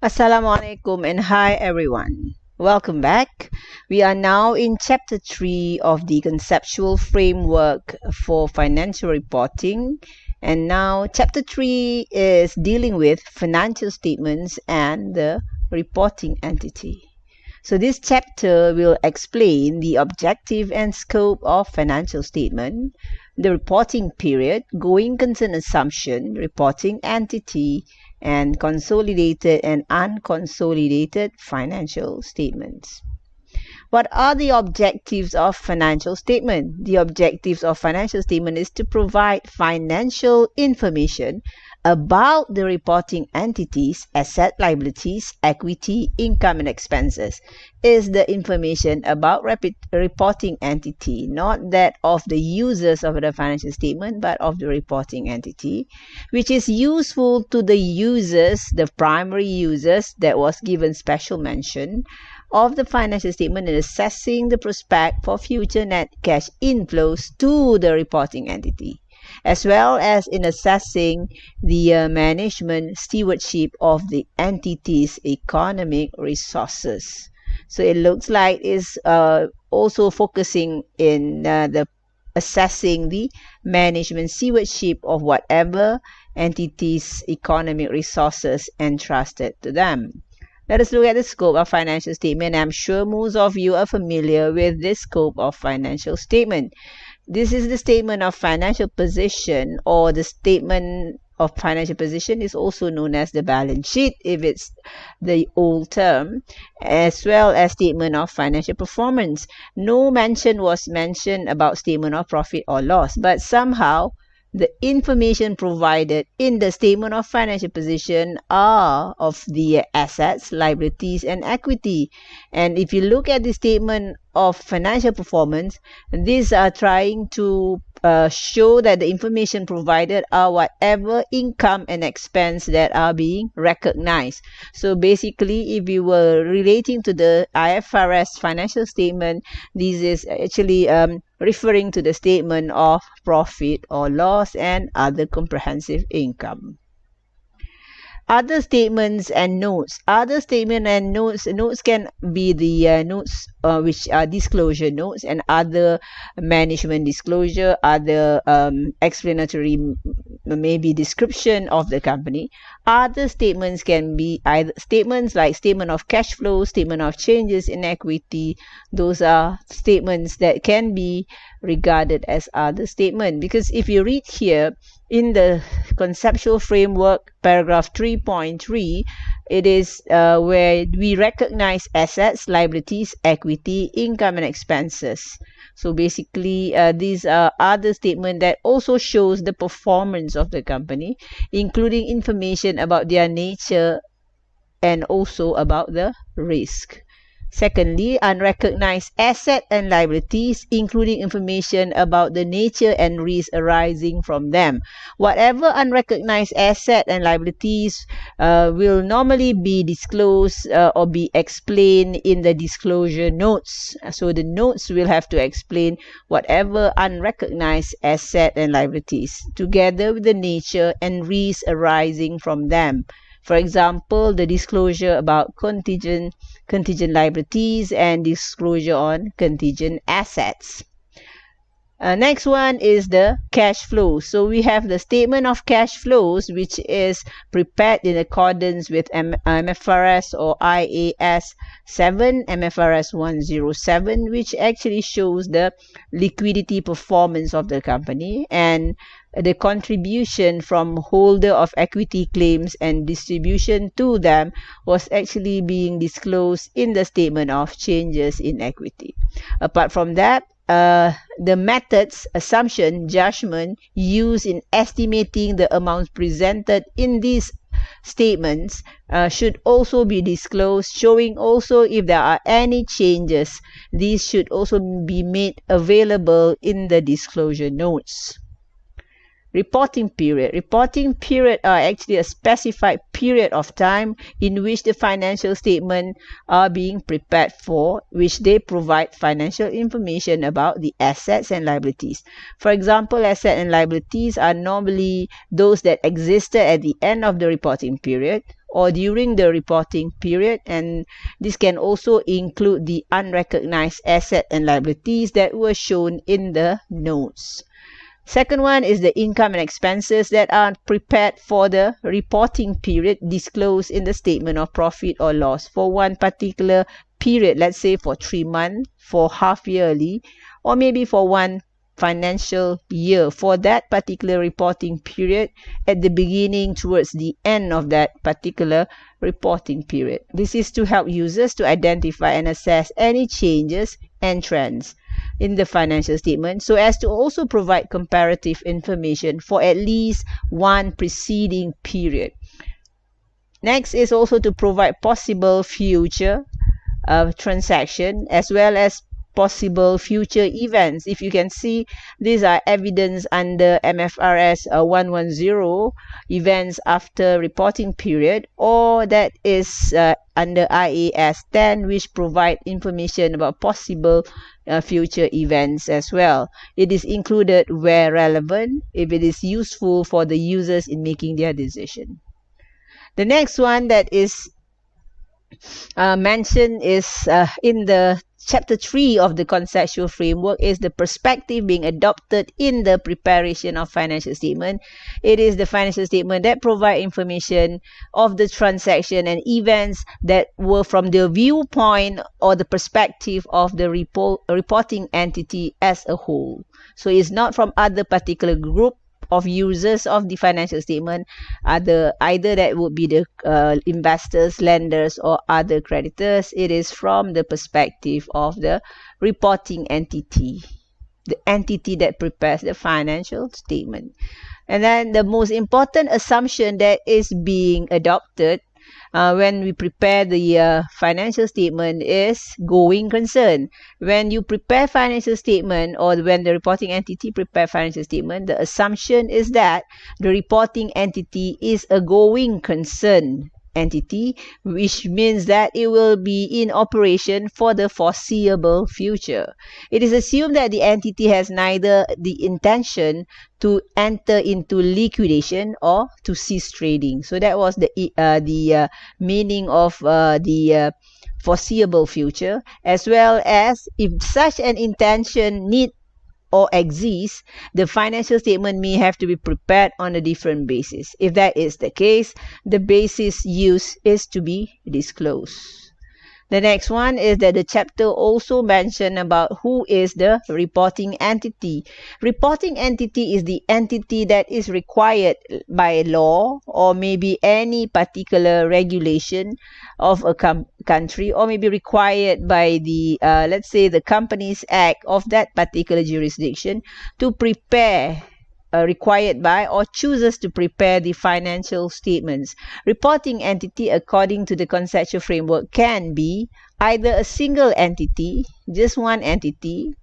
Assalamualaikum and hi everyone. Welcome back. We are now in chapter 3 of the conceptual framework for financial reporting. And now chapter 3 is dealing with financial statements and the reporting entity. So this chapter will explain the objective and scope of financial statement, the reporting period, going concern assumption, reporting entity, and consolidated and unconsolidated financial statements. What are the objectives of financial statement? The objectives of financial statement is to provide financial information about the reporting entities, asset, liabilities, equity, income, and expenses. Is the information about reporting entity, not that of the users of the financial statement, but of the reporting entity, which is useful to the users, the primary users that was given special mention of the financial statement in assessing the prospect for future net cash inflows to the reporting entity, as well as in assessing the management stewardship of the entity's economic resources. So it looks like it's also focusing in the assessing the management stewardship of whatever entity's economic resources entrusted to them. Let us look at the scope of financial statement. I'm sure most of you are familiar with this scope of financial statement. This is the statement of financial position, or the statement of financial position is also known as the balance sheet if it's the old term, as well as statement of financial performance. No mention was mentioned about statement of profit or loss, but somehow the information provided in the statement of financial position are of the assets, liabilities, and equity. And if you look at the statement of financial performance, these are trying to show that the information provided are whatever income and expense that are being recognized. So basically, if you were relating to the IFRS financial statement, this is actually referring to the statement of profit or loss and other comprehensive income. Other statements and notes. Other statement and notes. Notes can be the notes which are disclosure notes and other management disclosure, other explanatory maybe description of the company. Other statements can be either statements like statement of cash flow, statement of changes in equity. Those are statements that can be regarded as other statement, because if you read here in the conceptual framework paragraph 3.3, it is where we recognize assets, liabilities, equity, income, and expenses. So basically, these are other statements that also shows the performance of the company, including information about their nature and also about the risk. Secondly, unrecognized asset and liabilities, including information about the nature and risk arising from them. Whatever unrecognized asset and liabilities will normally be disclosed or be explained in the disclosure notes. So the notes will have to explain whatever unrecognized asset and liabilities, together with the nature and risk arising from them. For example, the disclosure about contingent liabilities and disclosure on contingent assets. Next one is the cash flow. So we have the statement of cash flows, which is prepared in accordance with MFRS or IAS 7, MFRS 107, which actually shows the liquidity performance of the company and the contribution from holder of equity claims and distribution to them was actually being disclosed in the statement of changes in equity. Apart from that, the methods, assumption, judgment used in estimating the amounts presented in these statements should also be disclosed, showing also if there are any changes. These should also be made available in the disclosure notes. Reporting period. Reporting period are actually a specified period of time in which the financial statements are being prepared for, which they provide financial information about the assets and liabilities. For example, assets and liabilities are normally those that existed at the end of the reporting period, or during the reporting period, and this can also include the unrecognized assets and liabilities that were shown in the notes. Second one is the income and expenses that are prepared for the reporting period disclosed in the statement of profit or loss for one particular period, let's say for 3 months, for half yearly, or maybe for one financial year, for that particular reporting period at the beginning towards the end of that particular reporting period. This is to help users to identify and assess any changes and trends in the financial statement, so as to also provide comparative information for at least one preceding period. Next is also to provide possible future transaction as well as possible future events. If you can see, these are evidence under MFRS 110, events after reporting period, or that is under IAS 10, which provide information about possible future events as well. It is included where relevant, if it is useful for the users in making their decision. The next one that is mentioned is in the Chapter 3 of the conceptual framework is the perspective being adopted in the preparation of financial statement. It is the financial statement that provide information of the transaction and events that were from the viewpoint or the perspective of the reporting entity as a whole. So it's not from other particular group of users of the financial statement, either that would be the investors, lenders, or other creditors. It is from the perspective of the reporting entity, the entity that prepares the financial statement. And then the most important assumption that is being adopted when we prepare the financial statement is going concern. When you prepare financial statement, or when the reporting entity prepare financial statement, the assumption is that the reporting entity is a going concern entity, which means that it will be in operation for the foreseeable future. It is assumed that the entity has neither the intention to enter into liquidation or to cease trading. So that was the meaning of the foreseeable future, as well as if such an intention need or exists, the financial statement may have to be prepared on a different basis. If that is the case, the basis used is to be disclosed. The next one is that the chapter also mentioned about who is the reporting entity. Reporting entity is the entity that is required by law or maybe any particular regulation of a country, or maybe required by the, let's say, the Companies Act of that particular jurisdiction to prepare required by or chooses to prepare the financial statements. Reporting entity, according to the conceptual framework, can be either a single entity, just one entity,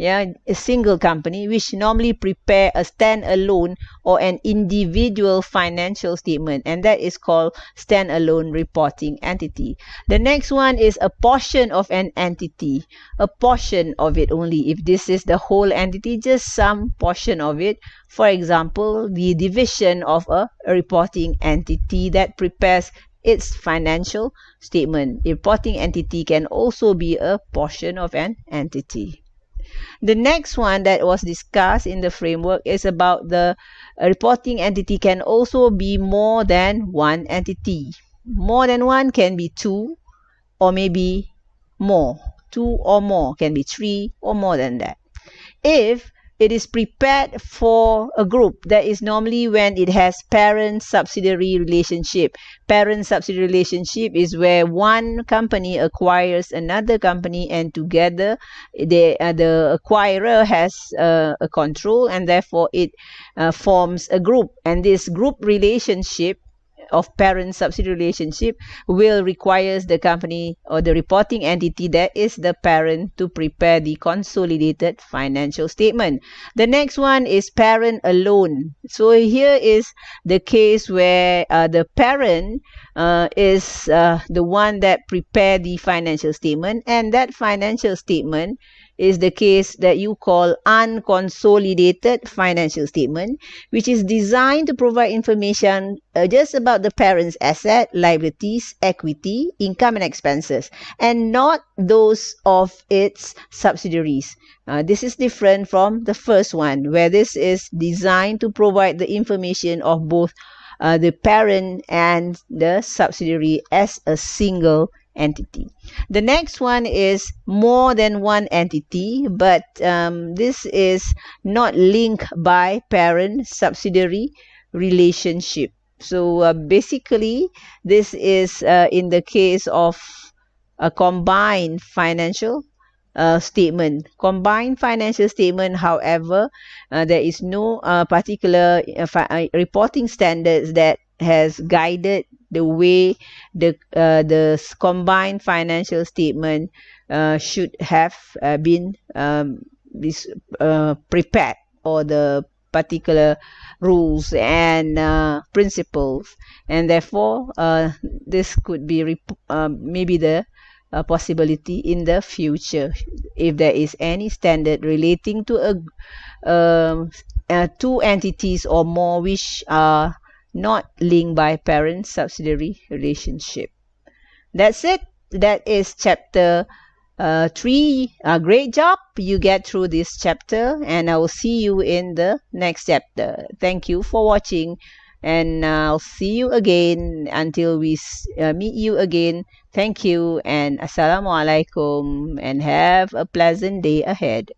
a single company, which normally prepare a standalone or an individual financial statement, and that is called standalone reporting entity. The next one is a portion of an entity, a portion of it only. If this is the whole entity, just some portion of it. For example, the division of a reporting entity that prepares its financial statement. A reporting entity can also be a portion of an entity. The next one that was discussed in the framework is about the reporting entity can also be more than one entity. More than one can be two or maybe more. Two or more can be three or more than that. If it is prepared for a group, that is normally when it has parent-subsidiary relationship. Parent-subsidiary relationship is where one company acquires another company, and together the acquirer has a control, and therefore it forms a group. And this group relationship of parent-subsidiary relationship will requires the company or the reporting entity that is the parent to prepare the consolidated financial statement. The next one is parent alone. So here is the case where the parent is the one that prepare the financial statement, and that financial statement is the case that you call unconsolidated financial statement, which is designed to provide information just about the parent's asset, liabilities, equity, income and expenses, and not those of its subsidiaries. This is different from the first one, where this is designed to provide the information of both the parent and the subsidiary as a single entity. The next one is more than one entity, but this is not linked by parent subsidiary relationship. So basically, this is in the case of a combined financial statement. Combined financial statement, however, there is no particular reporting standards that has guided the way the combined financial statement should have been prepared, or the particular rules and principles, and therefore this could be maybe the possibility in the future if there is any standard relating to two entities or more which are not linked by parent subsidiary relationship. That's it. That is chapter 3. Great job. You get through this chapter, and I will see you in the next chapter. Thank you for watching, and I'll see you again until we meet you again. Thank you, and Assalamualaikum, and have a pleasant day ahead.